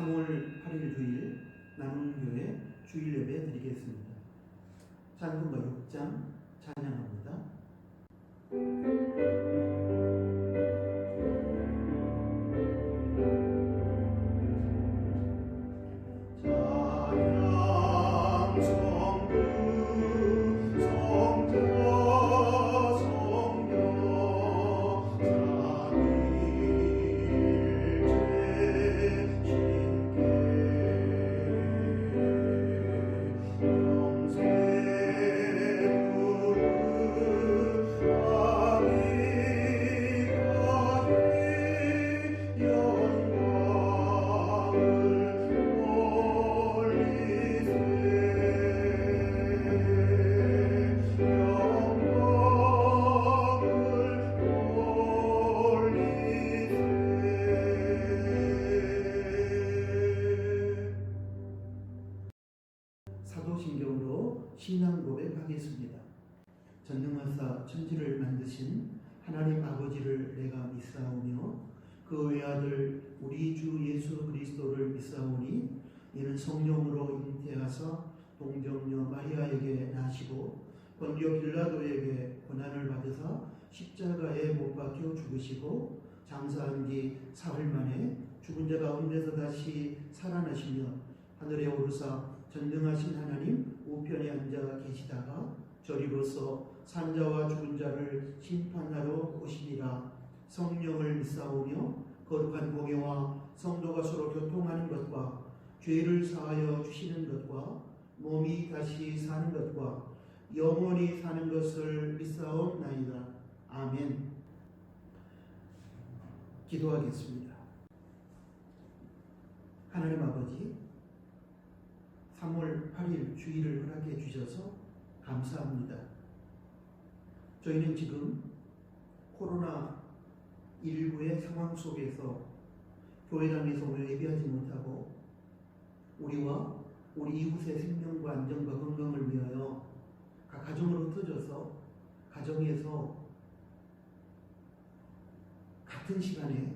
3월 8일 주일 남은교회 주일 예배 드리겠습니다. 찬송가 6장 찬양합니다. 사도신경으로 신앙 고백하겠습니다. 전능하사 천지를 만드신 하나님 아버지를 내가 믿사오며 그 외아들 우리 주 예수 그리스도를 믿사오니 이는 성령으로 잉태하사 동정녀 마리아에게 나시고 본디오 빌라도에게 고난을 받으사 십자가에 못 박혀 죽으시고 장사한 지 사흘 만에 죽은 자 가운데서 다시 살아나시며 하늘에 오르사 전능하신 하나님 우편에 앉아 계시다가 저리로서 산자와 죽은 자를 심판하러 오시리라. 성령을 믿사오며 거룩한 공예와 성도가 서로 교통하는 것과 죄를 사하여 주시는 것과 몸이 다시 사는 것과 영원히 사는 것을 믿사옵나이다. 아멘. 기도하겠습니다. 하나님 아버지, 3월 8일 주일을 허락해 주셔서 감사합니다. 저희는 지금 코로나19의 상황 속에서 교회당에서 오늘 예배하지 못하고 우리와 우리 이웃의 생명과 안전과 건강을 위하여 각 가정으로 흩어져서 가정에서 같은 시간에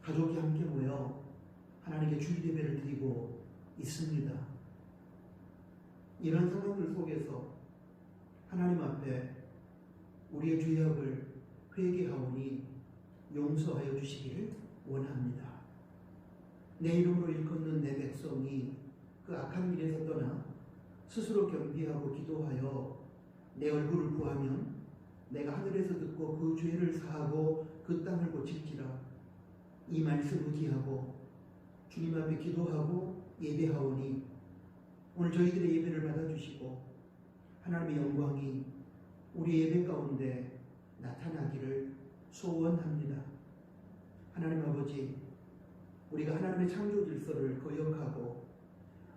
가족이 함께 모여 하나님께 주일 예배를 드리고 있습니다. 이런 상황들 속에서 하나님 앞에 우리의 죄악을 회개하오니 용서하여 주시기를 원합니다. 내 이름으로 일컫는 내 백성이 그 악한 길에서 떠나 스스로 겸비하고 기도하여 내 얼굴을 구하면 내가 하늘에서 듣고 그 죄를 사하고 그 땅을 고칠지라. 이 말씀을 기하고 주님 앞에 기도하고 예배하오니 오늘 저희들의 예배를 받아주시고 하나님의 영광이 우리 예배 가운데 나타나기를 소원합니다. 하나님 아버지, 우리가 하나님의 창조 질서를 거역하고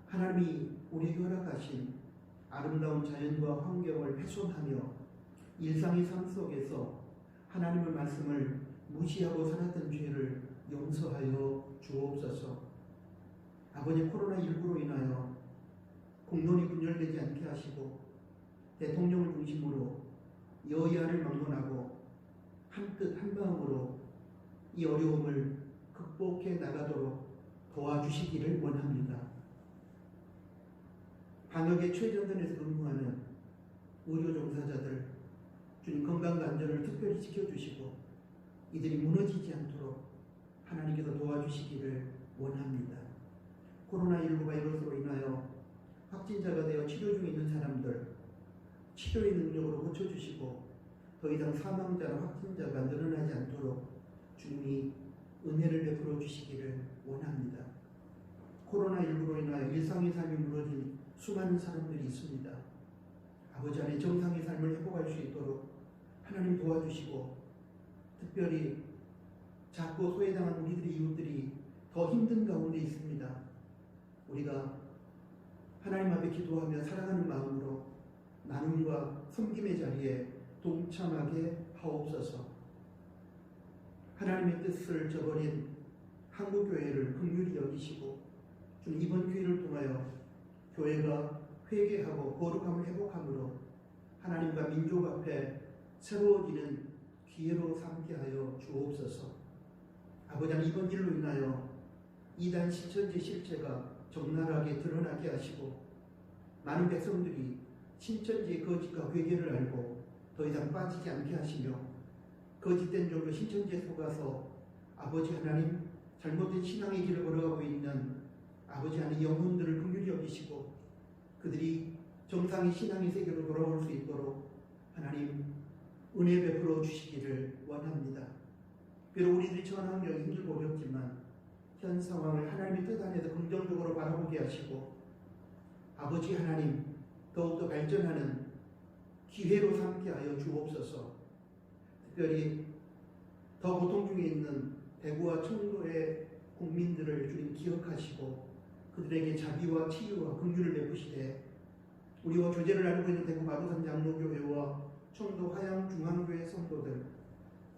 하나님이 우리에게 허락하신 아름다운 자연과 환경을 훼손하며 일상의 삶 속에서 하나님의 말씀을 무시하고 살았던 죄를 용서하여 주옵소서. 아버지, 코로나19로 인하여 공론이 분열되지 않게 하시고 대통령을 중심으로 여야를 막론하고 한뜻 한마음으로 이 어려움을 극복해 나가도록 도와주시기를 원합니다. 방역의 최전선에서 근무하는 의료 종사자들 주님 건강과 안전을 특별히 지켜주시고 이들이 무너지지 않도록 하나님께서 도와주시기를 원합니다. 코로나19 바이러스로 인하여 확진자가 되어 치료 중에 있는 사람들 치료의 능력으로 고쳐주시고 더 이상 사망자나 확진자가 늘어나지 않도록 주님이 은혜를 베풀어 주시기를 원합니다. 코로나19로 인하여 일상의 삶이 무너진 수많은 사람들이 있습니다. 아버지 안에 정상의 삶을 회복할 수 있도록 하나님 도와주시고 특별히 작고 소외당한 우리들의 이웃들이 더 힘든 가운데 있습니다. 우리가 하나님 앞에 기도하며 살아가는 마음으로 나눔과 섬김의 자리에 동참하게 하옵소서. 하나님의 뜻을 저버린 한국교회를 긍휼히 여기시고 주님 이번 기회를 통하여 교회가 회개하고 거룩함을 회복함으로 하나님과 민족 앞에 새로워지는 기회로 삼게 하여 주옵소서. 아버지 하나님, 이번 일로 인하여 이단 신천지 실체가 적나라하게 드러나게 하시고 많은 백성들이 신천지의 거짓과 괴계를 알고 더 이상 빠지지 않게 하시며 거짓된 종교 신천지에 속아서 아버지 하나님 잘못된 신앙의 길을 걸어가고 있는 아버지 하나님 영혼들을 긍휼히 여기시고 그들이 정상의 신앙의 세계로 돌아올 수 있도록 하나님 은혜 베풀어 주시기를 원합니다. 비록 우리들이 처한 환경이 힘들고 어렵지만 현 상황을 하나님의 뜻 안에서 긍정적으로 바라보게 하시고 아버지 하나님 더욱더 발전하는 기회로 삼게 하여 주옵소서. 특별히 더 고통 중에 있는 대구와 청도의 국민들을 주님 기억하시고 그들에게 자비와 치유와 긍휼을 베푸시되 우리와 교제를 나누고 있는 대구 마도산 장로교회와 청도 화양중앙교회 성도들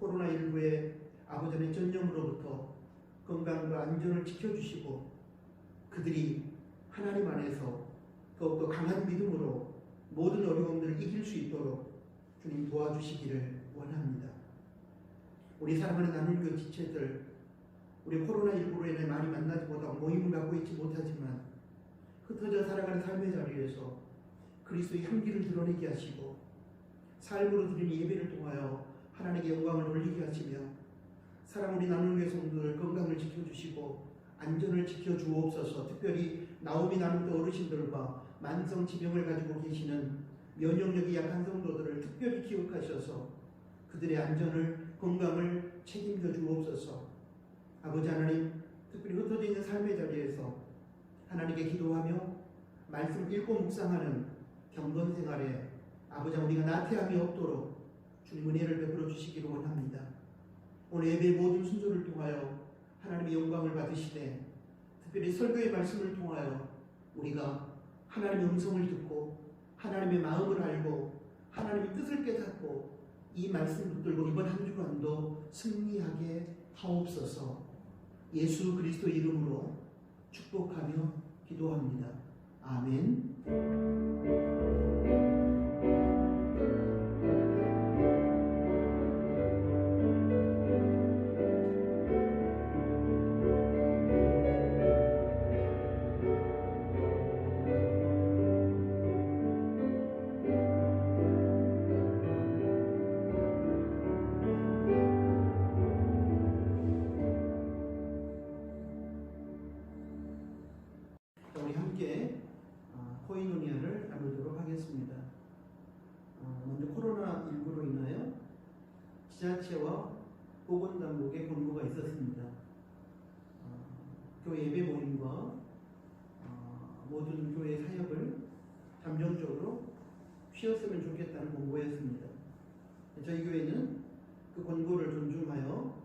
코로나19의 아버지의 전염으로부터 건강과 안전을 지켜주시고 그들이 하나님 안에서 더욱더 강한 믿음으로 모든 어려움들을 이길 수 있도록 주님 도와주시기를 원합니다. 우리 사랑하는 나눌교 지체들 우리 코로나19로 인해 많이 만나지 못하고 모임을 갖고 있지 못하지만 흩어져 살아가는 삶의 자리에서 그리스도의 향기를 드러내게 하시고 삶으로 드리는 예배를 통하여 하나님께 영광을 돌리게 하시며 사랑 우리 나눔교회 성도들 건강을 지켜주시고 안전을 지켜주옵소서. 특별히 나오미 나눔교 어르신들과 만성 지병을 가지고 계시는 면역력이 약한 성도들을 특별히 기억하셔서 그들의 안전을 건강을 책임져 주옵소서. 아버지 하나님 특별히 흩어져 있는 삶의 자리에서 하나님께 기도하며 말씀 읽고 묵상하는 경건 생활에 아버지 우리가 나태함이 없도록 주님 은혜를 베풀어 주시기를 원합니다. 오늘 예배의 모든 순서를 통하여 하나님의 영광을 받으시되 특별히 설교의 말씀을 통하여 우리가 하나님의 음성을 듣고 하나님의 마음을 알고 하나님의 뜻을 깨닫고 이 말씀 붙들고 이번 한 주간도 승리하게 하옵소서. 예수 그리스도 이름으로 축복하며 기도합니다. 아멘. 우리 함께 코이노니아를 나누도록 하겠습니다. 먼저 코로나19로 인하여 지자체와 보건당국의 권고가 있었습니다. 교회 예배 모임과 모든 교회 사역을 잠정적으로 쉬었으면 좋겠다는 권고였습니다. 저희 교회는 그 권고를 존중하여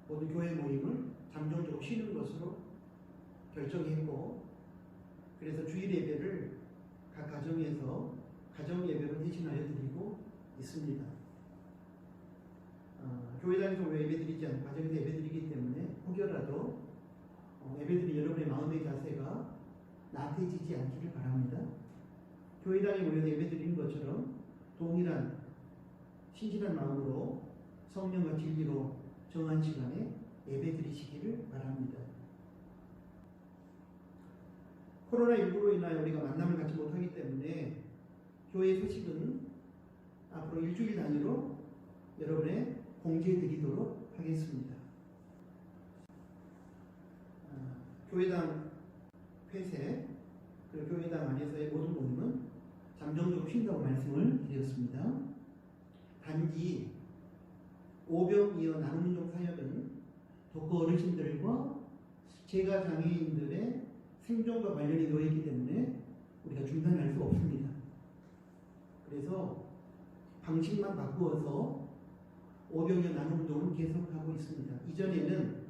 모든 교회 모임을 잠정적으로 쉬는 것으로 결정했고 그래서 주일 예배를 각 가정에서 가정 예배로 대신하여 드리고 있습니다. 교회당에서 왜 예배 드리지 않고 가정에서 예배 드리기 때문에 혹여라도 예배 드린 여러분의 마음의 자세가 나태해지지 않기를 바랍니다. 교회당에 모여서 예배 드리는 것처럼 동일한 신실한 마음으로 성령과 진리로 정한 시간에 예배 드리시기를 바랍니다. 코로나19로 인하여 우리가 만남을 갖지 못하기 때문에 교회 소식은 앞으로 일주일 단위로 여러분에 공지해 드리도록 하겠습니다. 교회당 폐쇄, 그리고 교회당 안에서의 모든 모임은 잠정적으로 쉰다고 말씀을 드렸습니다. 단지 오병 이어 나눔운동 사역은 독거 어르신들과 재가 장애인들의 생존과 관련이 되어 있기 때문에 우리가 중단할 수 없습니다. 그래서 방식만 바꾸어서 오병이어 나눔운동은 계속하고 있습니다. 이전에는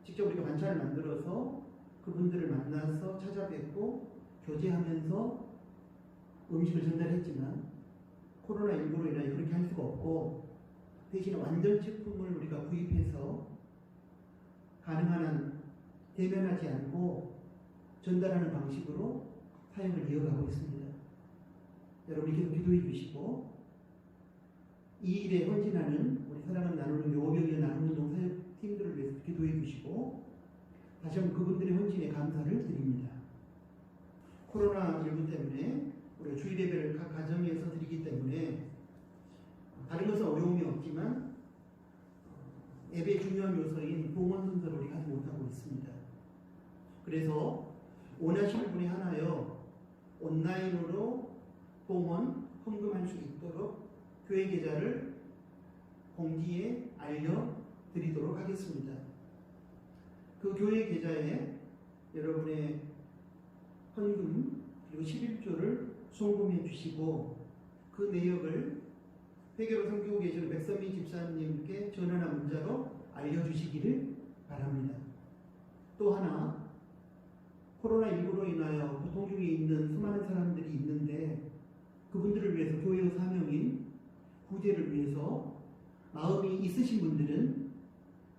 직접 우리가 반찬을 만들어서 그분들을 만나서 찾아뵙고 교제하면서 음식을 전달했지만 코로나19로 인하여 그렇게 할 수가 없고 대신 완전제품을 우리가 구입해서 가능한 한 대면하지 않고 전달하는 방식으로 사역을 이어가고 있습니다. 여러분이 계속 기도해 주시고 이 일에 헌신하는 우리 사랑을 나누는 오병이어 나눔운동 사역팀들을 위해서 기도해 주시고 다시 한번 그분들의 헌신에 감사를 드립니다. 코로나19 때문에 우리가 주일 예배를 각 가정에서 드리기 때문에 다른 것은 어려움이 없지만 예배의 중요한 요소인 봉헌 순서를 우리가 하지 못하고 있습니다. 그래서 원하시는 분이 하나요, 온라인으로 봉헌 헌금할 수 있도록 교회 계좌를 공지에 알려드리도록 하겠습니다. 그 교회 계좌에 여러분의 헌금 그리고 11조를 송금해 주시고 그 내역을 회계로 섬기고 계시는 백선미 집사님께 전화나 문자로 알려주시기를 바랍니다. 또 하나, 코로나19로 인하여 고통 중에 있는 수많은 사람들이 있는데 그분들을 위해서 교회의 사명인 구제를 위해서 마음이 있으신 분들은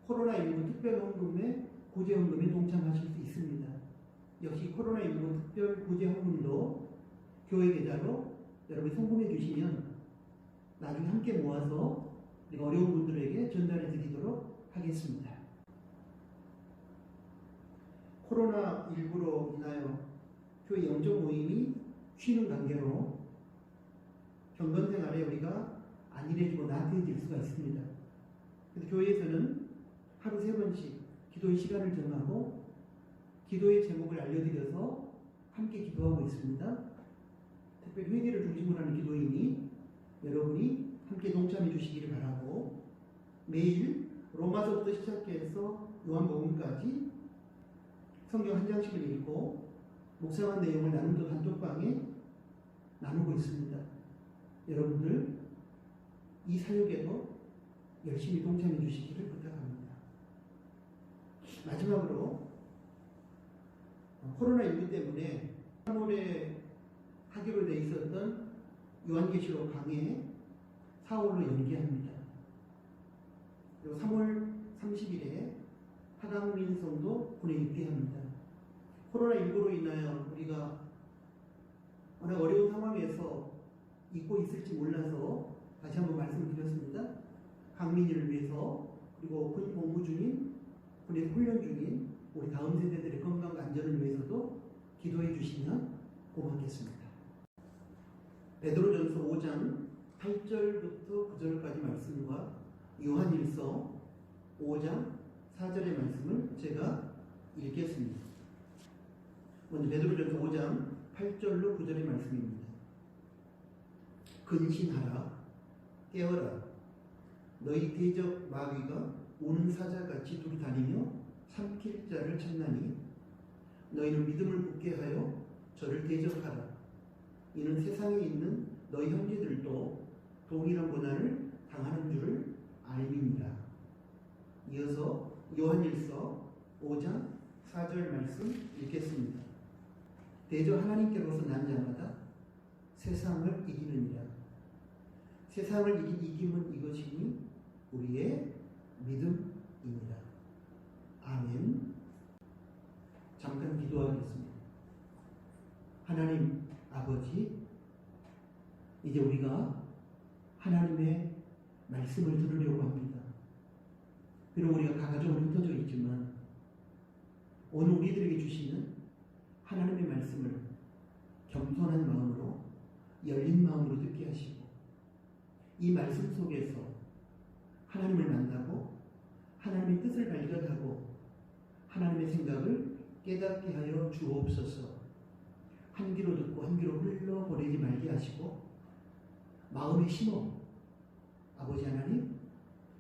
코로나19 특별헌금에 구제헌금에 동참하실 수 있습니다. 역시 코로나19 특별 구제헌금도 교회 계좌로 여러분이 송금해 주시면 나중에 함께 모아서 우리가 어려운 분들에게 전달해 드리도록 하겠습니다. 코로나19로 인하여 교회 영적 모임이 쉬는 관계로 경건 생활에 우리가 안일해지고 나태해질 수가 있습니다. 그래서 교회에서는 하루 3번씩 기도의 시간을 정하고 기도의 제목을 알려드려서 함께 기도하고 있습니다. 특별히 회개를 중심으로 하는 기도이니 여러분이 함께 동참해 주시기를 바라고, 매일 로마서부터 시작해서 요한복음까지 성경 한 장씩을 읽고 묵상한 내용을 나눔도 단톡방에 나누고 있습니다. 여러분들 이 사역에도 열심히 동참해 주시기를 부탁합니다. 마지막으로 코로나19 때문에 3월에 하기로 돼 있었던 요한계시록 강해 4월로 연기합니다. 그리고 3월 30일에 하강민 성도 군에 입대합니다. 코로나19로 인하여 우리가 워낙 어려운 상황에서 잊고 있을지 몰라서 다시 한번 말씀드렸습니다. 강민이를 위해서, 그리고 군 복무 중인, 군에서 훈련 중인 우리 다음 세대들의 건강과 안전을 위해서도 기도해 주시면 고맙겠습니다. 베드로전서 5장 8절부터 9절까지 말씀과 요한일서 5장 4절의 말씀을 제가 읽겠습니다. 먼저 베드로전서 5장 8절로 9절의 말씀입니다. 근신하라, 깨어라. 너희 대적 마귀가 우는 사자같이 둘이 다니며 삼킬 자를 찾나니 너희는 믿음을 굳게 하여 저를 대적하라. 이는 세상에 있는 너희 형제들도 동일한 고난을 당하는 줄을 알미니라. 이어서 요한일서 5장 4절 말씀 읽겠습니다. 대저 하나님께로서 난 자마다 세상을 이기느니라. 세상을 이김은 이것이니 우리의 믿음입니다. 아멘. 잠깐 기도하겠습니다. 하나님 아버지, 이제 우리가 하나님의 말씀을 들으려고 합니다. 비록 우리가 가가적으로 흩어져 있지만 오늘 우리들에게 주시는 하나님의 말씀을 겸손한 마음으로, 열린 마음으로 듣게 하시고 이 말씀 속에서 하나님을 만나고 하나님의 뜻을 발견하고 하나님의 생각을 깨닫게 하여 주옵소서. 한 귀로 듣고 한 귀로 흘러보내지 말게 하시고 마음에 심어 아버지 하나님,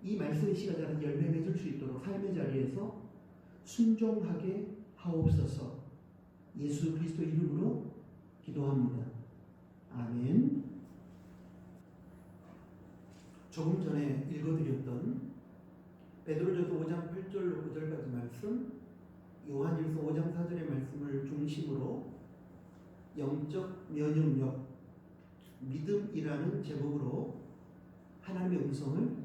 이 말씀의 씨가 자라 열매 맺을 수 있도록 삶의 자리에서 순종하게 하옵소서. 예수 그리스도 이름으로 기도합니다. 아멘. 조금 전에 읽어드렸던 베드로전서 5장 8절로 9절까지 말씀, 요한일서 5장 4절의 말씀을 중심으로 영적 면역력, 믿음이라는 제목으로 하나님의 음성을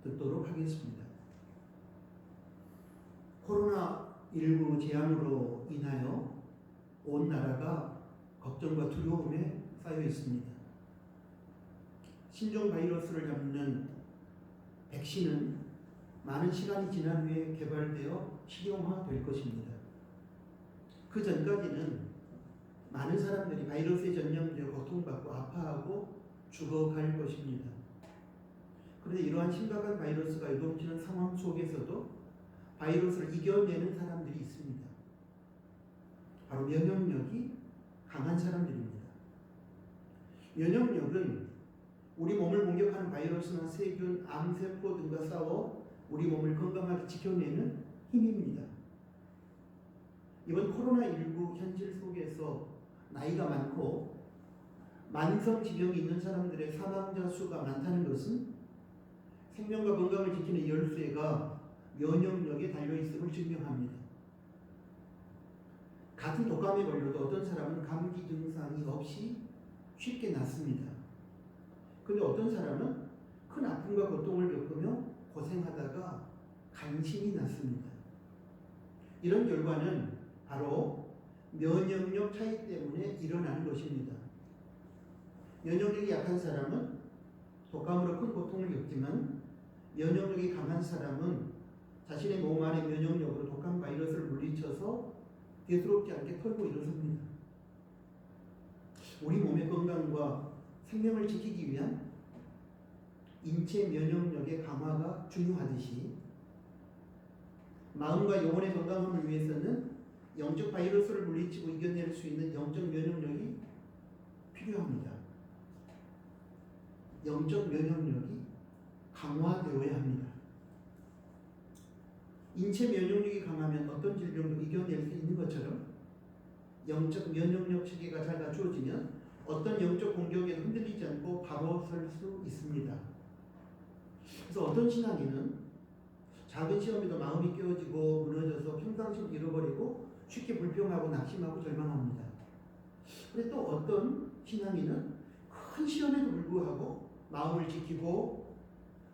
듣도록 하겠습니다. 코로나19 재앙으로 인하여 온 나라가 걱정과 두려움에 쌓여 있습니다. 신종 바이러스를 잡는 백신은 많은 시간이 지난 후에 개발되어 실용화될 것입니다. 그 전까지는 많은 사람들이 바이러스에 전염되어 고통받고 아파하고 죽어갈 것입니다. 그런데 이러한 심각한 바이러스가 요동치는 상황 속에서도 바이러스를 이겨내는 사람들이 있습니다. 바로 면역력이 강한 사람들입니다. 면역력은 우리 몸을 공격하는 바이러스나 세균, 암세포 등과 싸워 우리 몸을 건강하게 지켜내는 힘입니다. 이번 코로나19 현실 속에서 나이가 많고 만성질병이 있는 사람들의 사망자 수가 많다는 것은 생명과 건강을 지키는 열쇠가 면역력에 달려있음을 증명합니다. 같은 독감에 걸려도 어떤 사람은 감기 증상이 없이 쉽게 낫습니다. 그런데 어떤 사람은 큰 아픔과 고통을 겪으며 고생하다가 간신히 낫습니다. 이런 결과는 바로 면역력 차이 때문에 일어나는 것입니다. 면역력이 약한 사람은 독감으로 큰 고통을 겪지만 면역력이 강한 사람은 자신의 몸 안의 면역력으로 독감 바이러스를 물리쳐서 대수롭지 않게 털고 일어섭니다. 우리 몸의 건강과 생명을 지키기 위한 인체 면역력의 강화가 중요하듯이 마음과 영혼의 건강함을 위해서는 영적 바이러스를 물리치고 이겨낼 수 있는 영적 면역력이 필요합니다. 영적 면역력이 강화되어야 합니다. 인체 면역력이 강하면 어떤 질병도 이겨낼 수 있는 것처럼 영적 면역력 체계가 잘 갖추어지면 어떤 영적 공격에도 흔들리지 않고 바로 설 수 있습니다. 그래서 어떤 신앙인은 작은 시험에도 마음이 깨어지고 무너져서 평상심을 잃어버리고 쉽게 불평하고 낙심하고 절망합니다. 그런데 또 어떤 신앙인은 큰 시험에도 불구하고 마음을 지키고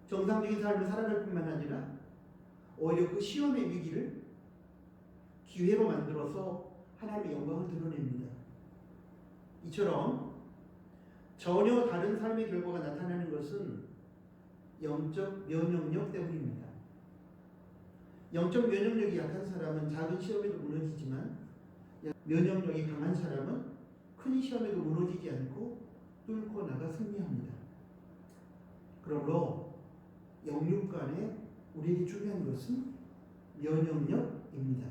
정상적인 삶을 살아갈 뿐만 아니라 오히려 그 시험의 위기를 기회로 만들어서 하나님의 영광을 드러냅니다. 이처럼 전혀 다른 삶의 결과가 나타나는 것은 영적 면역력 때문입니다. 영적 면역력이 약한 사람은 작은 시험에도 무너지지만 면역력이 강한 사람은 큰 시험에도 무너지지 않고 뚫고 나가 승리합니다. 그러므로 영육 간에 우리에게 중요한 것은 면역력입니다.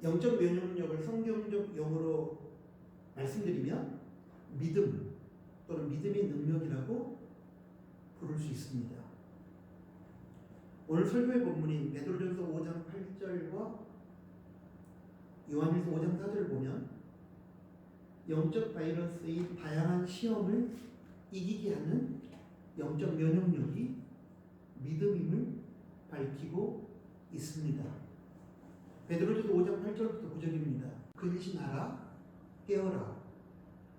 영적 면역력을 성경적 용어로 말씀드리면 믿음 또는 믿음의 능력이라고 부를 수 있습니다. 오늘 설교의 본문인 베드로전서 5장 8절과 요한일서 5장 4절을 보면 영적 바이러스의 다양한 시험을 이기게 하는 영적 면역력이 믿음임을 밝히고 있습니다. 베드로전서 5장 8절부터 9절입니다. 근신하라, 깨어라.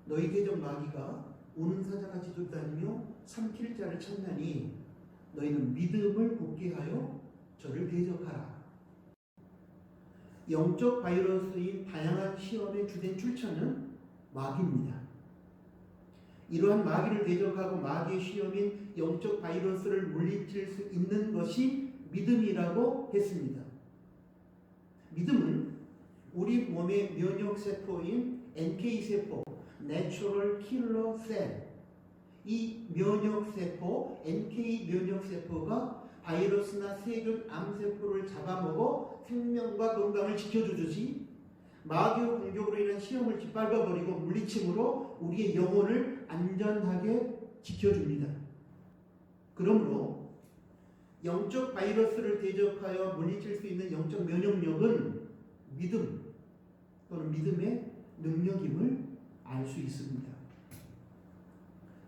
너희 대적 마귀가 우는 사자같이 쫓다니며 삼킬 자를 찾나니 너희는 믿음을 굳게 하여 저를 대적하라. 영적 바이러스인 다양한 시험의 주된 출처는 마귀입니다. 이러한 마귀를 대적하고 마귀의 시험인 영적 바이러스를 물리칠 수 있는 것이 믿음이라고 했습니다. 믿음은 우리 몸의 면역세포인 NK세포, Natural Killer Cell, 이 면역세포, NK 면역세포가 바이러스나 세균, 암세포를 잡아먹어 생명과 건강을 지켜주듯이 마귀의 공격으로 인한 시험을 짓밟아버리고 물리침으로 우리의 영혼을 안전하게 지켜줍니다. 그러므로 영적 바이러스를 대적하여 물리칠 수 있는 영적 면역력은 믿음 또는 믿음의 능력임을 알 수 있습니다.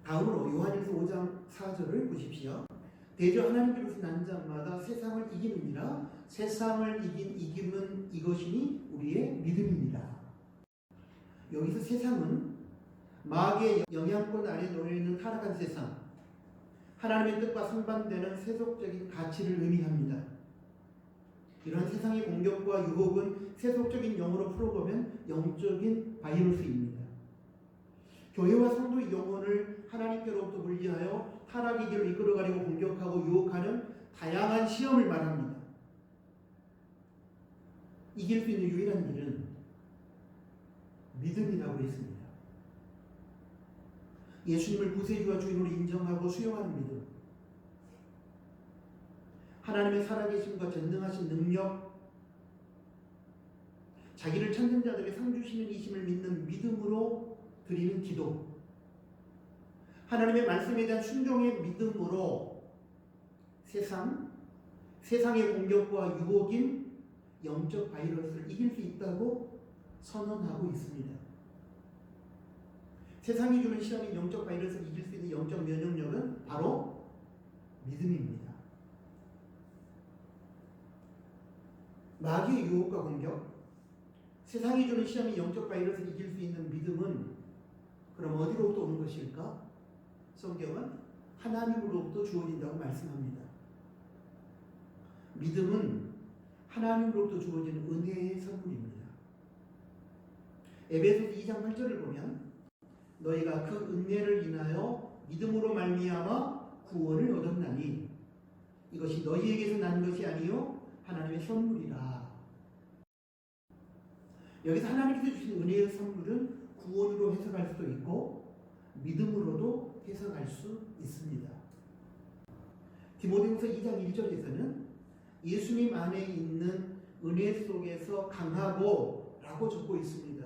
다음으로 요한일서 5장 4절을 보십시오. 대저 하나님께로서 난 자마다 세상을 이기느니라. 세상을 이기는 이것이니 우리의 믿음입니다. 여기서 세상은 마귀의 영향권 아래 놓여있는 타락한 세상, 하나님의 뜻과 상반되는 세속적인 가치를 의미합니다. 이러한 세상의 공격과 유혹은 세속적인 영으로 풀어보면 영적인 바이러스입니다. 교회와 성도의 영혼을 하나님께로부터 분리하여 타락의 길을 이끌어가려고 공격하고 유혹하는 다양한 시험을 말합니다. 이길 수 있는 유일한 길은 믿음이라고 했습니다. 예수님을 구세주와 주인으로 인정하고 수용하는 믿음, 하나님의 살아계심과 전능하신 능력, 자기를 찾는 자들에게 상 주시는 이심을 믿는 믿음으로 드리는 기도, 하나님의 말씀에 대한 순종의 믿음으로 세상의 공격과 유혹인 영적 바이러스를 이길 수 있다고 선언하고 있습니다. 세상이 주는 시험인 영적 바이러스를 이길 수 있는 영적 면역력은 바로 믿음입니다. 마귀의 유혹과 공격, 세상이 주는 시험인 영적 바이러스를 이길 수 있는 믿음은 그럼 어디로부터 오는 것일까? 성경은 하나님으로부터 주어진다고 말씀합니다. 믿음은 하나님으로부터 주어지는 은혜의 선물입니다. 에베소서 2장 8절을 보면 너희가 그 은혜를 인하여 믿음으로 말미암아 구원을 얻었나니 이것이 너희에게서 난 것이 아니요 하나님의 선물이라. 여기서 하나님께서 주신 은혜의 선물은 구원으로 해석할 수도 있고 믿음으로도 해석할 수 있습니다. 디모데후서 2장 1절에서는 예수님 안에 있는 은혜 속에서 강하고 라고 적고 있습니다.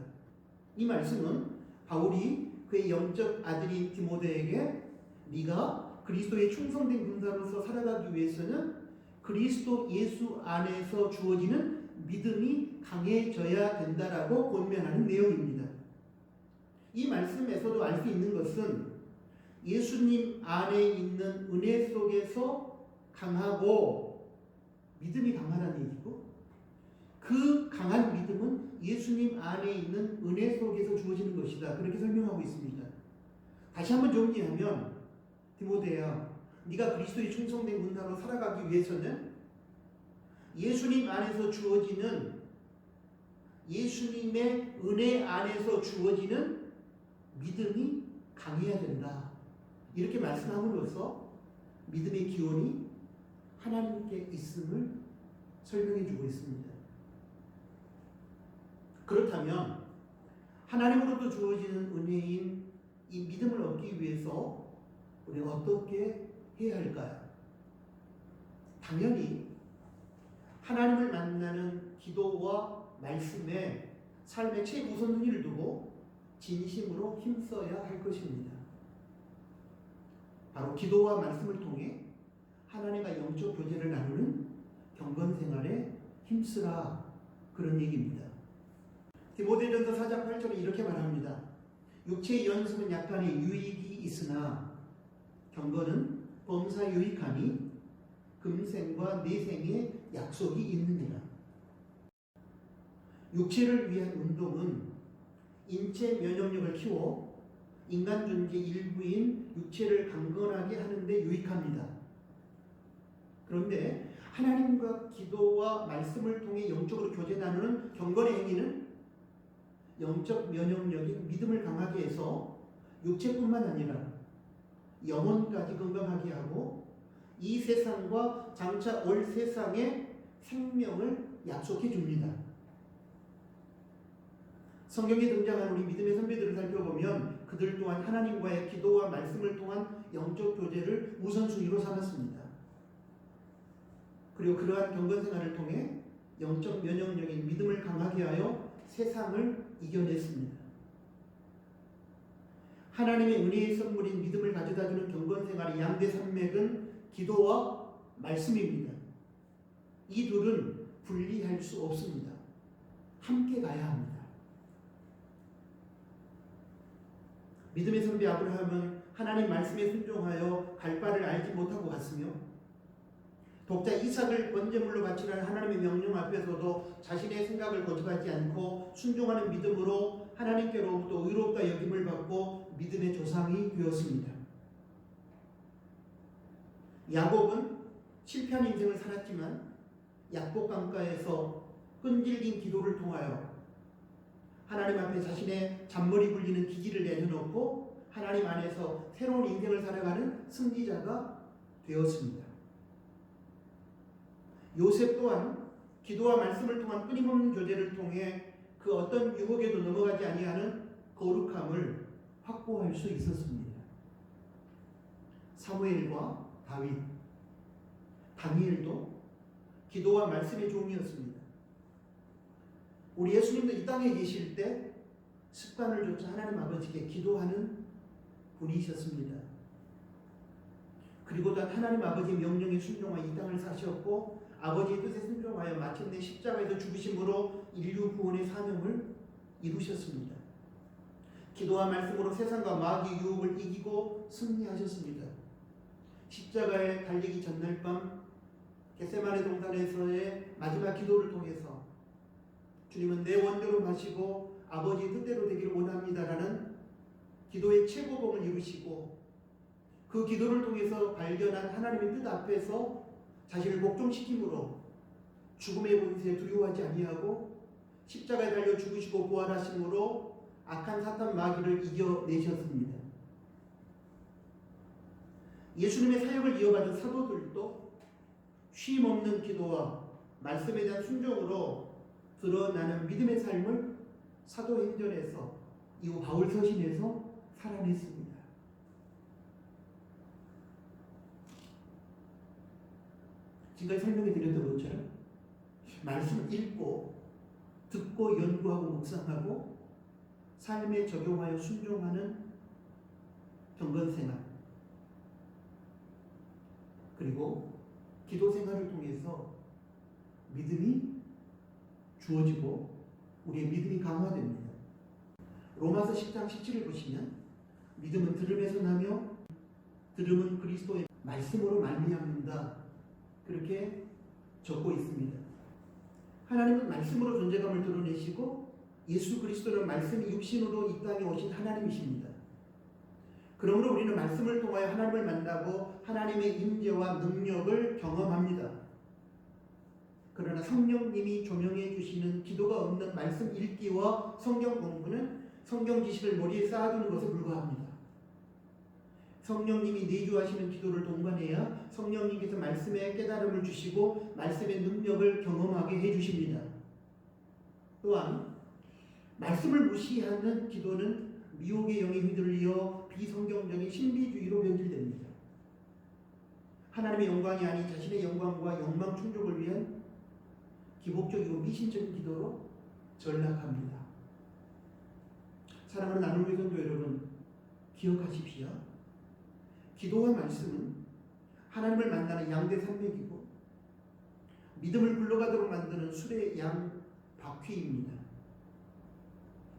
이 말씀은 바울이 그의 영적 아들인 디모데에게 네가 그리스도의 충성된 군사로서 살아가기 위해서는 그리스도 예수 안에서 주어지는 믿음이 강해져야 된다라고 권면하는 내용입니다. 이 말씀에서도 알 수 있는 것은 예수님 안에 있는 은혜 속에서 강하고 믿음이 강하다는 얘기고, 그 강한 믿음은 예수님 안에 있는 은혜 속에서 주어지는 것이다. 그렇게 설명하고 있습니다. 다시 한번 정리하면 디모데야, 네가 그리스도의 충성된 군사로 살아가기 위해서는 예수님 안에서 주어지는, 예수님의 은혜 안에서 주어지는 믿음이 강해야 된다. 이렇게 말씀함으로써 믿음의 기원이 하나님께 있음을 설명해 주고 있습니다. 그렇다면 하나님으로부터 주어지는 은혜인 이 믿음을 얻기 위해서 우리는 어떻게 해야 할까요? 당연히 하나님을 만나는 기도와 말씀에 삶의 최우선순위를 두고 진심으로 힘써야 할 것입니다. 바로 기도와 말씀을 통해 하나님과 영적 교제를 나누는 경건 생활에 힘쓰라, 그런 얘기입니다. 디모데전서 4장 8절에 이렇게 말합니다. 육체의 연습은 약간의 유익이 있으나 경건은 범사 유익하니 금생과 내생의 약속이 있느니라. 육체를 위한 운동은 인체 면역력을 키워 인간 존재 일부인 육체를 강건하게 하는데 유익합니다. 그런데 하나님과 기도와 말씀을 통해 영적으로 교제 나누는 경건의 행위는 영적 면역력인 믿음을 강하게 해서 육체뿐만 아니라 영혼까지 건강하게 하고 이 세상과 장차 올 세상의 생명을 약속해 줍니다. 성경에 등장하는 우리 믿음의 선배들을 살펴보면 그들 또한 하나님과의 기도와 말씀을 통한 영적 교제를 우선순위로 삼았습니다. 그리고 그러한 경건 생활을 통해 영적 면역력인 믿음을 강하게 하여 세상을 이겨냈습니다. 하나님의 은혜의 선물인 믿음을 가져다주는 경건 생활의 양대 산맥은 기도와 말씀입니다. 이 둘은 분리할 수 없습니다. 함께 가야 합니다. 믿음의 선배 아브라함은 하나님 말씀에 순종하여 갈 바를 알지 못하고 갔으며, 독자 이삭을 번제물로 바치라는 하나님의 명령 앞에서도 자신의 생각을 거듭하지 않고 순종하는 믿음으로 하나님께로부터 의롭다 여김을 받고 믿음의 조상이 되었습니다. 야곱은 실패한 인생을 살았지만 약복 강가에서 끈질긴 기도를 통하여 하나님 앞에 자신의 잔머리 굴리는 기질을 내려놓고 하나님 안에서 새로운 인생을 살아가는 승리자가 되었습니다. 요셉 또한 기도와 말씀을 통한 끊임없는 교제를 통해 그 어떤 유혹에도 넘어가지 아니하는 거룩함을 확보할 수 있었습니다. 사무엘과 다윗, 다니엘도 기도와 말씀의 종이었습니다. 우리 예수님도 이 땅에 계실 때 습관을 좇아 하나님 아버지께 기도하는 분이셨습니다. 그리고 또 하나님 아버지의 명령에 순종하여 이 땅을 사셨고 아버지의 뜻에 순종하여 마침내 십자가에서 죽으심으로 인류 구원의 사명을 이루셨습니다. 기도와 말씀으로 세상과 마귀의 유혹을 이기고 승리하셨습니다. 십자가에 달리기 전날 밤 겟세마네 동산에서의 마지막 기도를 통해서 주님은 내 원대로 마시고 아버지의 뜻대로 되기를 원합니다라는 기도의 최고봉을 이루시고 그 기도를 통해서 발견한 하나님의 뜻 앞에서 자신을 복종시킴으로 죽음의 권세에 두려워하지 아니하고 십자가에 달려 죽으시고 부활하심으로 악한 사탄 마귀를 이겨내셨습니다. 예수님의 사역을 이어받은 사도들도 쉼없는 기도와 말씀에 대한 순종으로 드러나는 믿음의 삶을 사도행전에서 이후 바울서신에서 살아냈습니다. 지금까지 설명해 드렸던 것처럼 말씀을 읽고 듣고 연구하고 묵상하고 삶에 적용하여 순종하는 경건생활 그리고 기도 생활을 통해서 믿음이 주어지고 우리의 믿음이 강화됩니다. 로마서 10장 17을 보시면 믿음은 들음에서 나며 들음은 그리스도의 말씀으로 말미암는다 그렇게 적고 있습니다. 하나님은 말씀으로 존재감을 드러내시고 예수 그리스도는 말씀이 육신으로 이 땅에 오신 하나님이십니다. 그러므로 우리는 말씀을 통하여 하나님을 만나고 하나님의 임재와 능력을 경험합니다. 그러나 성령님이 조명해 주시는 기도가 없는 말씀 읽기와 성경 공부는 성경 지식을 머리에 쌓아두는 것에 불과합니다. 성령님이 내주하시는 기도를 동반해야 성령님께서 말씀의 깨달음을 주시고 말씀의 능력을 경험하게 해주십니다. 또한 말씀을 무시하는 기도는 미혹의 영에 휘둘려 비성경적인 신비주의로 변질됩니다. 하나님의 영광이 아닌 자신의 영광과 욕망 충족을 위한 기복적이고 미신적인 기도로 전락합니다. 사랑하는 나눔의 성도 여러분, 기억하십시오. 기도와 말씀은 하나님을 만나는 양대 산맥이고 믿음을 굴러가도록 만드는 수레 양 바퀴입니다.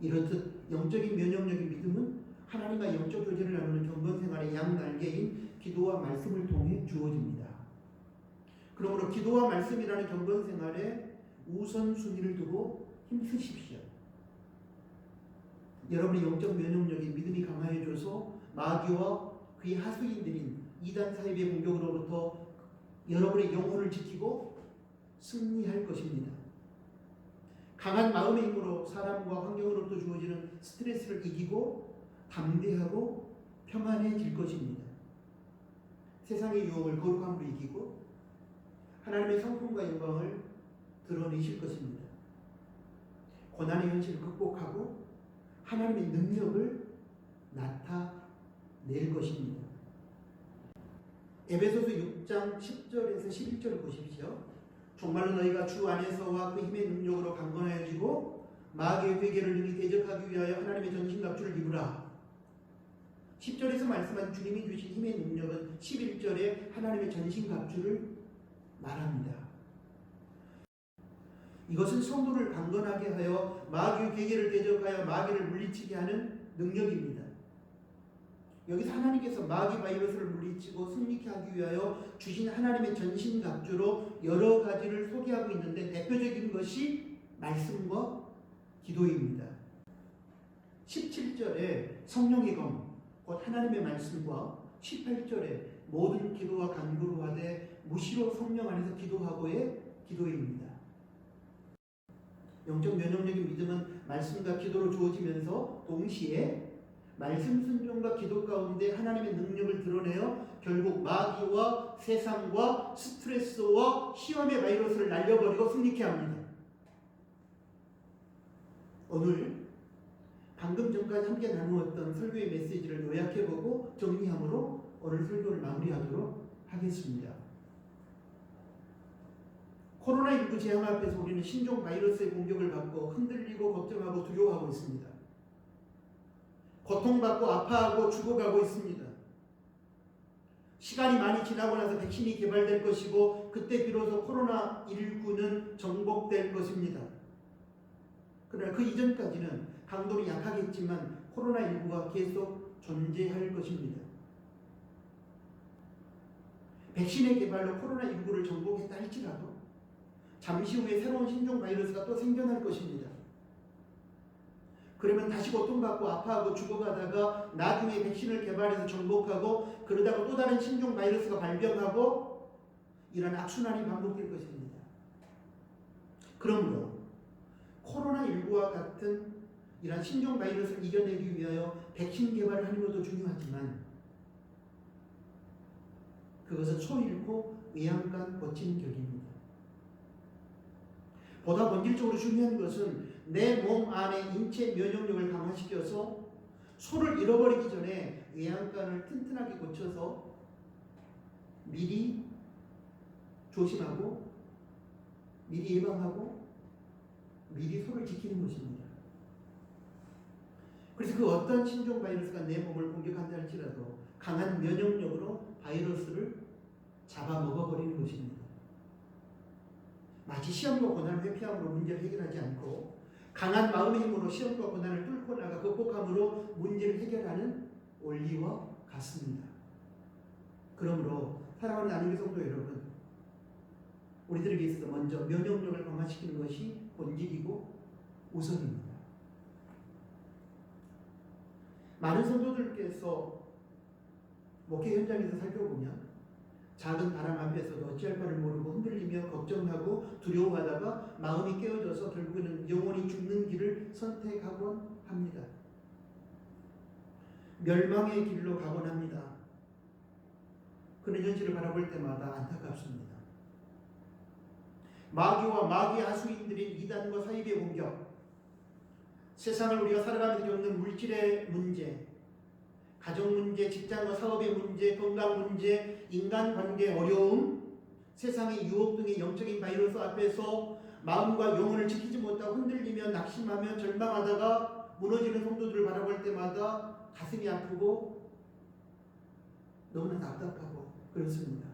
이렇듯 영적인 면역력의 믿음은 하나님과 영적 교제를 나누는 경건생활의 양날개인 기도와 말씀을 통해 주어집니다. 그러므로 기도와 말씀이라는 경건생활에 우선순위를 두고 힘쓰십시오. 여러분의 영적 면역력이 믿음이 강화해져서 마귀와 그의 하수인들인 이단 사입의 공격으로부터 여러분의 영혼을 지키고 승리할 것입니다. 강한 마음의 힘으로 사람과 환경으로부터 주어지는 스트레스를 이기고 담대하고 평안해질 것입니다. 세상의 유혹을 거룩함으로 이기고 하나님의 성품과 영광을 드러내실 것입니다. 고난의 현실을 극복하고 하나님의 능력을 나타낼 것입니다. 에베소서 6장 10절에서 11절을 보십시오. 정말로 너희가 주 안에서와 그 힘의 능력으로 강건하여지고 마귀의 회개를 능히 대적하기 위하여 하나님의 전신갑주를 입으라. 10절에서 말씀한 주님이 주신 힘의 능력은 11절에 하나님의 전신갑주를 말합니다. 이것은 성도를 강건하게 하여 마귀의 괴계를 대적하여 마귀를 물리치게 하는 능력입니다. 여기서 하나님께서 마귀 바이러스를 물리치고 승리케 하기 위하여 주신 하나님의 전신갑주로 여러 가지를 소개하고 있는데 대표적인 것이 말씀과 기도입니다. 17절에 성령의 검, 곧 하나님의 말씀과 18절에 모든 기도와 간구로 하되 무시로 성령 안에서 기도하고의 기도입니다. 영적 면역력의 믿음은 말씀과 기도로 주어지면서 동시에 말씀 순종과 기도 가운데 하나님의 능력을 드러내어 결국 마귀와 세상과 스트레스와 시험의 바이러스를 날려버리고 승리케 합니다. 오늘 방금 전까지 함께 나누었던 설교의 메시지를 요약해보고 정리함으로 오늘 설교를 마무리하도록 하겠습니다. 코로나19 재앙 앞에서 우리는 신종 바이러스의 공격을 받고 흔들리고 걱정하고 두려워하고 있습니다. 고통받고 아파하고 죽어가고 있습니다. 시간이 많이 지나고 나서 백신이 개발될 것이고 그때 비로소 코로나19는 정복될 것입니다. 그러나 그 이전까지는 강도는 약하겠지만 코로나19가 계속 존재할 것입니다. 백신의 개발로 코로나19를 정복했다 할지라도 잠시 후에 새로운 신종 바이러스가 또 생겨날 것입니다. 그러면 다시 고통받고 아파하고 죽어가다가 나중에 백신을 개발해서 정복하고 그러다가 또 다른 신종 바이러스가 발병하고 이런 악순환이 반복될 것입니다. 그러므로 코로나19와 같은 이런 신종 바이러스를 이겨내기 위하여 백신 개발을 하는 것도 중요하지만 그것은 소잃고 외양간 고치는 격입니다. 보다 본질적으로 중요한 것은 내 몸 안에 인체 면역력을 강화시켜서 소를 잃어버리기 전에 외양간을 튼튼하게 고쳐서 미리 조심하고 미리 예방하고 미리 소를 지키는 것입니다. 그래서 그 어떤 신종 바이러스가 내 몸을 공격한다 할지라도 강한 면역력으로 바이러스를 잡아먹어버리는 것입니다. 마치 시험과 고난을 회피함으로 문제를 해결하지 않고 강한 마음의 힘으로 시험과 고난을 뚫고 나가 극복함으로 문제를 해결하는 원리와 같습니다. 그러므로 사랑하는 하나님의 성도 여러분, 우리들에게 있어서 먼저 면역력을 강화시키는 것이 본질이고 우선입니다. 많은 성도들께서 목회 현장에서 살펴보면 작은 바람 앞에서도 어찌할 바를 모르고 흔들리며 걱정하고 두려워하다가 마음이 깨어져서 결국에는 영원히 죽는 길을 선택하곤 합니다. 멸망의 길로 가곤 합니다. 그런 현실을 바라볼 때마다 안타깝습니다. 마귀와 마귀의 하수인들인 이단과 사이비의 공격, 세상을 우리가 살아가면서 겪는 물질의 문제, 가정 문제, 직장과 사업의 문제, 건강 문제, 인간관계의 어려움, 세상의 유혹 등의 영적인 바이러스 앞에서 마음과 영혼을 지키지 못하고 흔들리며 낙심하며 절망하다가 무너지는 성도들을 바라볼 때마다 가슴이 아프고 너무나 답답하고 그렇습니다.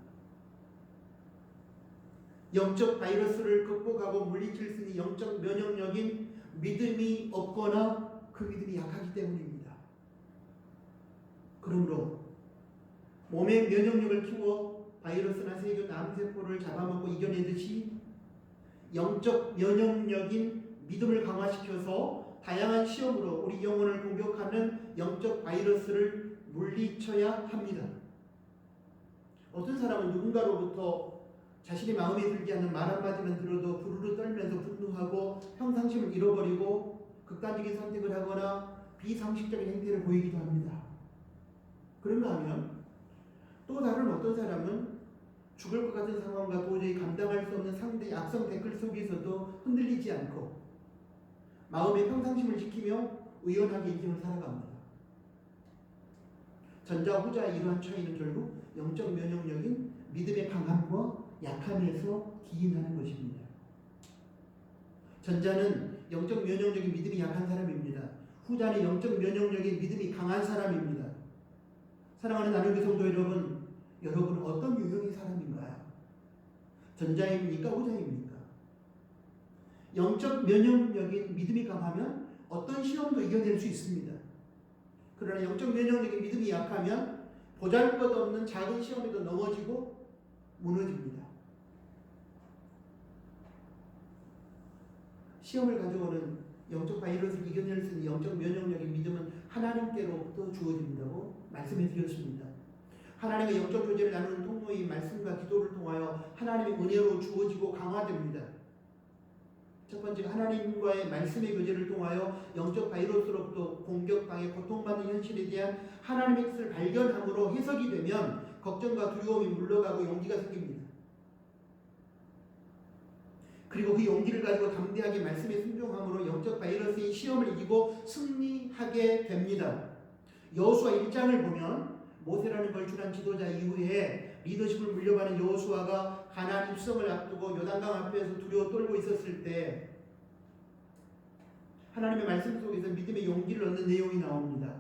영적 바이러스를 극복하고 물리칠 수 있는 영적 면역력인 믿음이 없거나 그 믿음이 약하기 때문입니다. 그러므로 몸의 면역력을 키워 바이러스나 세균, 암세포를 잡아먹고 이겨내듯이 영적 면역력인 믿음을 강화시켜서 다양한 시험으로 우리 영혼을 공격하는 영적 바이러스를 물리쳐야 합니다. 어떤 사람은 누군가로부터 자신의 마음에 들지 않는 말 한마디만 들어도 부르르 떨면서 분노하고 평상심을 잃어버리고 극단적인 선택을 하거나 비상식적인 행태를 보이기도 합니다. 그런가 하면 또 다른 어떤 사람은 죽을 것 같은 상황과 도저히 감당할 수 없는 상대의 악성 댓글 속에서도 흔들리지 않고 마음의 평상심을 지키며 의연하게 인생을 살아갑니다. 전자 후자의 이러한 차이는 결국 영적 면역력인 믿음의 강함과 약함에서 기인하는 것입니다. 전자는 영적 면역력인 믿음이 약한 사람입니다. 후자는 영적 면역력인 믿음이 강한 사람입니다. 사랑하는 하나님의 성도 여러분, 여러분은 어떤 유형의 사람인가요? 전자입니까? 후자입니까? 영적 면역력인 믿음이 강하면 어떤 시험도 이겨낼 수 있습니다. 그러나 영적 면역력인 믿음이 약하면 보잘것없는 작은 시험에도 넘어지고 무너집니다. 시험을 가져오는 영적 바이러스를 이겨낼 수 있는 영적 면역력인 믿음은 하나님께로부터 주어진다고 말씀해 드렸습니다. 하나님의 영적 교제를 나누는 통로의 말씀과 기도를 통하여 하나님의 은혜로 주어지고 강화됩니다. 첫 번째가 하나님과의 말씀의 교제를 통하여 영적 바이러스로부터 공격당해 고통받는 현실에 대한 하나님의 뜻을 발견함으로 해석이 되면 걱정과 두려움이 물러가고 용기가 생깁니다. 그리고 그 용기를 가지고 담대하게 말씀에 순종함으로 영적 바이러스의 시험을 이기고 승리하게 됩니다. 여호수아 1장을 보면 모세라는 걸출한 지도자 이후에 리더십을 물려받은 여호수아가 가나안 입성을 앞두고 요단강 앞에서 두려워 떨고 있었을 때 하나님의 말씀 속에서 믿음의 용기를 얻는 내용이 나옵니다.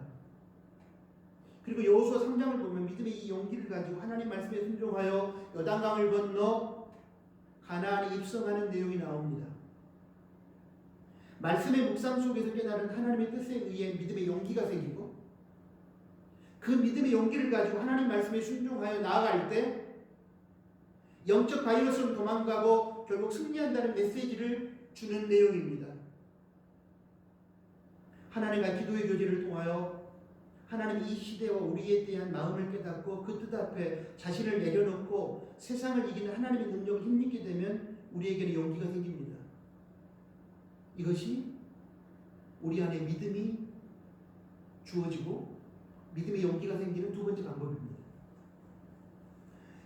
그리고 여호수아 3장을 보면 믿음의 이 용기를 가지고 하나님 말씀에 순종하여 요단강을 건너 가나안에 입성하는 내용이 나옵니다. 말씀의 묵상 속에서 깨달은 하나님의 뜻에 의해 믿음의 용기가 생기고 그 믿음의 용기를 가지고 하나님 말씀에 순종하여 나아갈 때 영적 바이러스는 도망가고 결국 승리한다는 메시지를 주는 내용입니다. 하나님과 기도의 교제를 통하여 하나님 이 시대와 우리에 대한 마음을 깨닫고 그 뜻 앞에 자신을 내려놓고 세상을 이기는 하나님의 능력을 힘입게 되면 우리에게는 용기가 생깁니다. 이것이 우리 안에 믿음이 주어지고 믿음의 용기가 생기는 두 번째 방법입니다.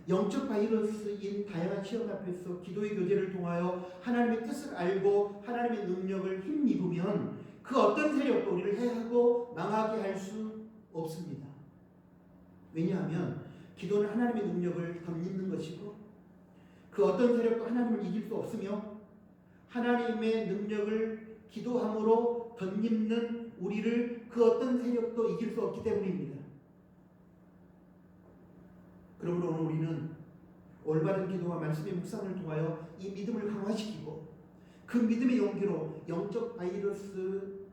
영적 바이러스인 다양한 시험 앞에서 기도의 교제를 통하여 하나님의 뜻을 알고 하나님의 능력을 힘입으면 그 어떤 세력도 우리를 해하고 망하게 할 수 없습니다. 왜냐하면 기도는 하나님의 능력을 덧입는 것이고 그 어떤 세력도 하나님을 이길 수 없으며 하나님의 능력을 기도함으로 덧입는 우리를 그 어떤 세력도 이길 수 없기 때문입니다. 그러므로 오늘 우리는 올바른 기도와 말씀의 묵상을 통하여 이 믿음을 강화시키고 그 믿음의 용기로 영적 바이러스를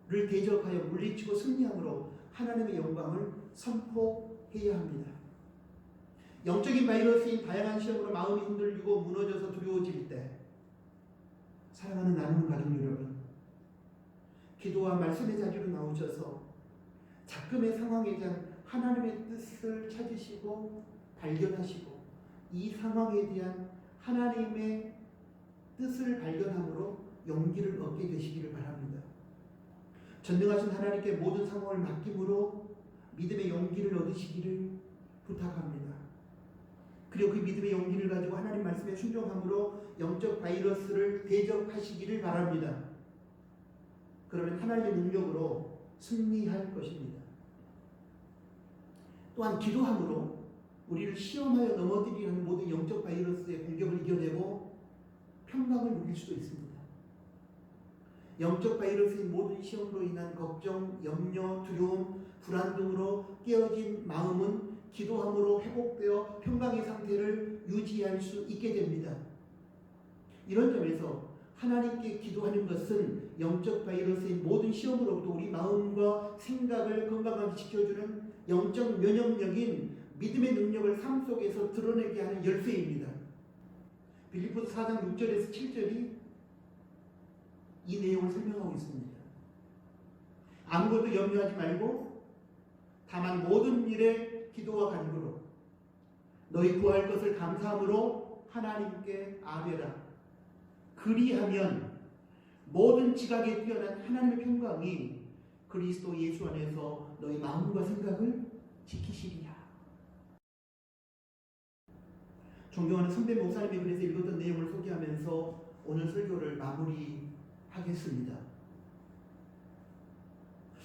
대적하여 물리치고 승리함으로 하나님의 영광을 선포해야 합니다. 영적인 바이러스인 다양한 시험으로 마음이 흔들리고 무너져서 두려워질 때 사랑하는 나누는 가족 여러분, 기도와 말씀의 자리로 나오셔서 작금의 상황에 대한 하나님의 뜻을 찾으시고 발견하시고 이 상황에 대한 하나님의 뜻을 발견함으로 용기를 얻게 되시기를 바랍니다. 전능하신 하나님께 모든 상황을 맡김으로 믿음의 용기를 얻으시기를 부탁합니다. 그리고 그 믿음의 용기를 가지고 하나님 말씀에 순종함으로 영적 바이러스를 대적하시기를 바랍니다. 그러면 하나님의 능력으로 승리할 것입니다. 또한 기도함으로 우리를 시험하여 넘어뜨리는 모든 영적 바이러스의 공격을 이겨내고 평강을 누릴 수도 있습니다. 영적 바이러스의 모든 시험으로 인한 걱정, 염려, 두려움, 불안 등으로 깨어진 마음은 기도함으로 회복되어 평강의 상태를 유지할 수 있게 됩니다. 이런 점에서 하나님께 기도하는 것은 영적 바이러스의 모든 시험으로부터 우리 마음과 생각을 건강하게 지켜주는 영적 면역력인 믿음의 능력을 삶 속에서 드러내게 하는 열쇠입니다. 빌립보서 4장 6절에서 7절이 이 내용을 설명하고 있습니다. 아무것도 염려하지 말고 다만 모든 일에 기도와 간구로 너희 구할 것을 감사함으로 하나님께 아뢰라. 그리하면 모든 지각에 뛰어난 하나님의 평강이 그리스도 예수 안에서 너희 마음과 생각을 지키시리라. 존경하는 선배 목사님이 그래서 읽었던 내용을 소개하면서 오늘 설교를 마무리하겠습니다.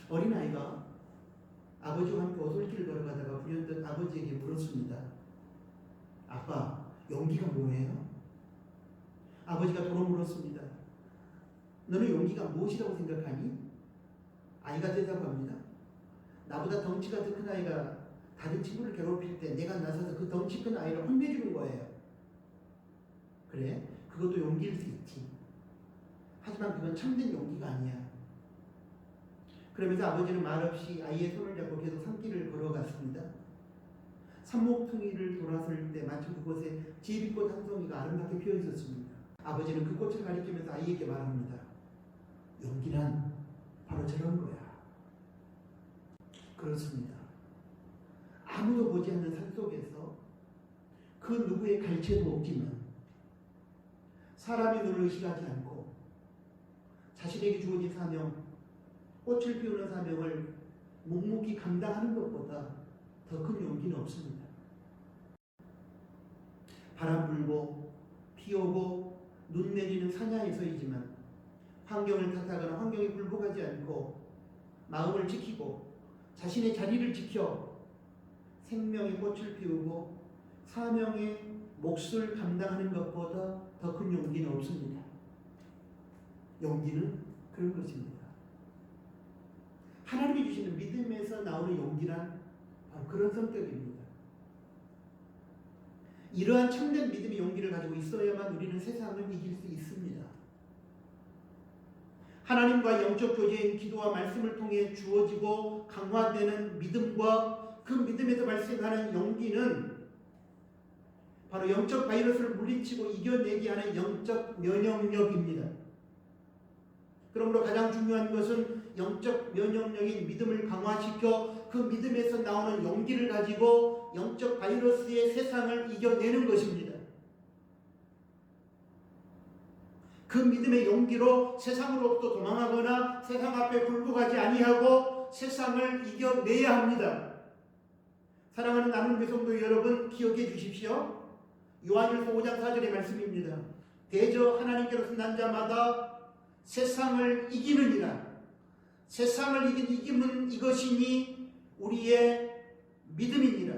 어린아이가 아버지와 함께 오솔길을 걸어가다가 불현듯 아버지에게 물었습니다. 아빠, 용기가 뭐예요? 아버지가 도로 물었습니다. 너는 용기가 무엇이라고 생각하니? 아이가 대답합니다. 나보다 덩치가 더 큰 아이가 다른 친구를 괴롭힐 때 내가 나서서 그 덩치 큰 아이를 혼내주는 거예요. 그래? 그것도 용기일 수 있지. 하지만 그건 참된 용기가 아니야. 그러면서 아버지는 말없이 아이의 손을 잡고 계속 산길을 걸어갔습니다. 산목퉁이를 돌아설 때 마침 그곳에 제비꽃 한 송이가 아름답게 피어 있었습니다. 아버지는 그 꽃을 가리키면서 아이에게 말합니다. 용기란 바로 저런 거야. 그렇습니다. 아무도 보지 않는 산속에서 그 누구의 갈채도 없지만 사람의 눈을 의식하지 않고 자신에게 주어진 사명, 꽃을 피우는 사명을 묵묵히 감당하는 것보다 더 큰 용기는 없습니다. 바람 불고 비 오고 눈 내리는 사냐에서이지만 환경을 탓하거나 환경에 굴복하지 않고 마음을 지키고 자신의 자리를 지켜 생명의 꽃을 피우고 사명의 몫을 감당하는 것보다 더 큰 용기는 없습니다. 용기는 그런 것입니다. 하나님이 주시는 믿음에서 나오는 용기란 바로 그런 성격입니다. 이러한 참된 믿음의 용기를 가지고 있어야만 우리는 세상을 이길 수 있습니다. 하나님과 영적 교제인 기도와 말씀을 통해 주어지고 강화되는 믿음과 그 믿음에서 발생하는 용기는 바로 영적 바이러스를 물리치고 이겨내게 하는 영적 면역력입니다. 그러므로 가장 중요한 것은 영적 면역력인 믿음을 강화시켜 그 믿음에서 나오는 용기를 가지고 영적 바이러스의 세상을 이겨내는 것입니다. 그 믿음의 용기로 세상으로부터 도망하거나 세상 앞에 굴복하지 아니하고 세상을 이겨내야 합니다. 사랑하는 나눔교회 성도 여러분, 기억해 주십시오. 요한일서 5장 4절의 말씀입니다. 대저 하나님께로서 난 자마다 세상을 이기느니라. 세상을 이긴 이김은 이것이니 우리의 믿음이니라.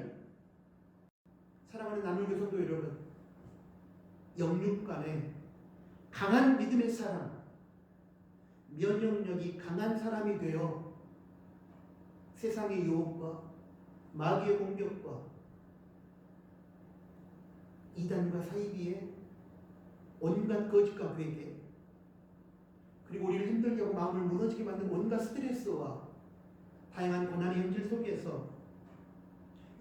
사랑하는 나눔교회 성도 여러분, 영육간에 강한 믿음의 사람, 면역력이 강한 사람이 되어 세상의 유혹과 마귀의 공격과 이단과 사이비의 온갖 거짓과 회개, 그리고 우리를 힘들게 하고 마음을 무너지게 만든 온갖 스트레스와 다양한 고난의 현실 속에서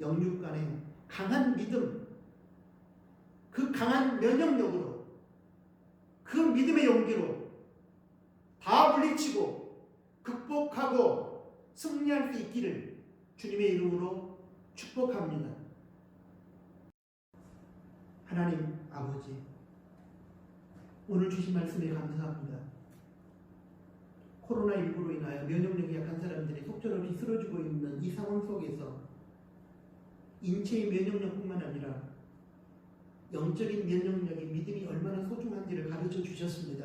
영육간에 강한 믿음, 그 강한 면역력으로, 그 믿음의 용기로 다 물리치고 극복하고 승리할 수 있기를 주님의 이름으로 축복합니다. 하나님 아버지, 오늘 주신 말씀에 감사합니다. 코로나19로 인하여 면역력이 약한 사람들이 속절없이 쓰러지고 있는 이 상황 속에서 인체의 면역력뿐만 아니라 영적인 면역력이 믿음이 얼마나 소중한지를 가르쳐 주셨습니다.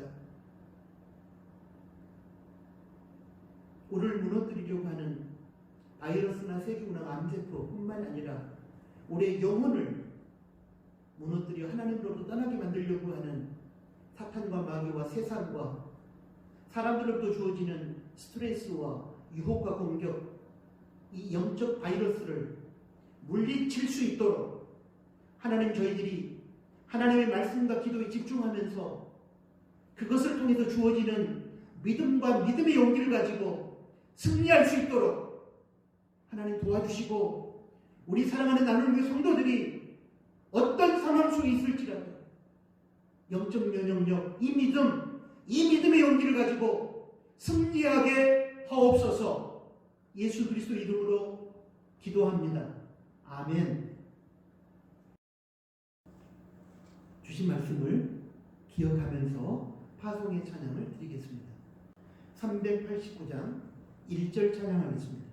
우리를 무너뜨리려고 하는 바이러스나 세균이나 암세포뿐만 아니라 우리의 영혼을 무너뜨려 하나님으로부터 떠나게 만들려고 하는 사탄과 마귀와 세상과 사람들로부터 주어지는 스트레스와 유혹과 공격, 이 영적 바이러스를 물리칠 수 있도록 하나님, 저희들이 하나님의 말씀과 기도에 집중하면서 그것을 통해서 주어지는 믿음과 믿음의 용기를 가지고 승리할 수 있도록 하나님 도와주시고, 우리 사랑하는 나눔교회 성도들이 어떤 상황 속에 있을지라도 영적 면역력, 이 믿음의 용기를 가지고 승리하게 하옵소서. 예수 그리스도 이름으로 기도합니다. 아멘. 주신 말씀을 기억하면서 파송의 찬양을 드리겠습니다. 389장 1절 찬양하겠습니다.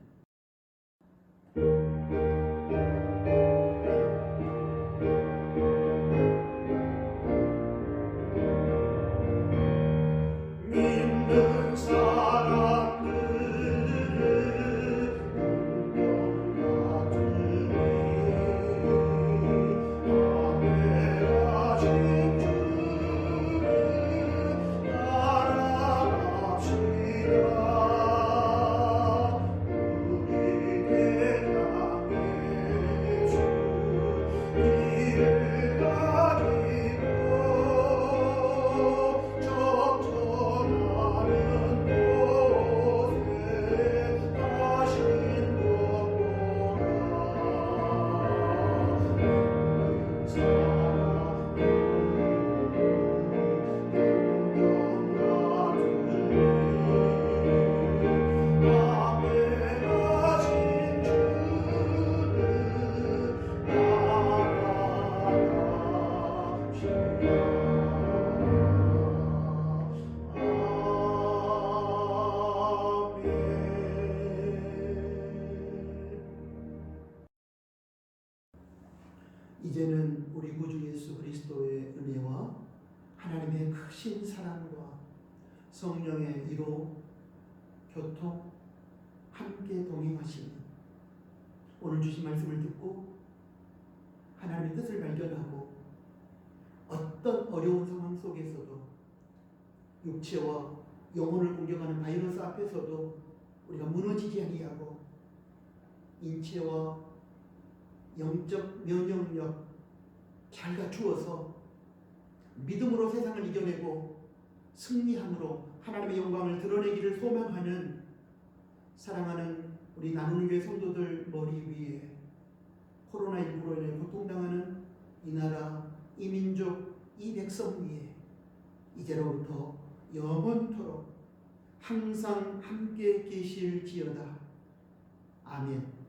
이제는 우리 구주 예수 그리스도의 은혜와 하나님의 크신 사랑과 성령의 위로 교통 함께 동행하시니 오늘 주신 말씀을 듣고 하나님의 뜻을 발견하고 어떤 어려운 상황 속에서도 육체와 영혼을 공격하는 바이러스 앞에서도 우리가 무너지지 아니하고 인체와 영적 면역력 잘 갖추어서 믿음으로 세상을 이겨내고 승리함으로 하나님의 영광을 드러내기를 소망하는 사랑하는 우리 나누는 교회 성도들 머리 위에 코로나19로 인해 고통당하는 이 나라, 이 민족, 이 백성 위에 이제로부터 영원토록 항상 함께 계실지어다. 아멘.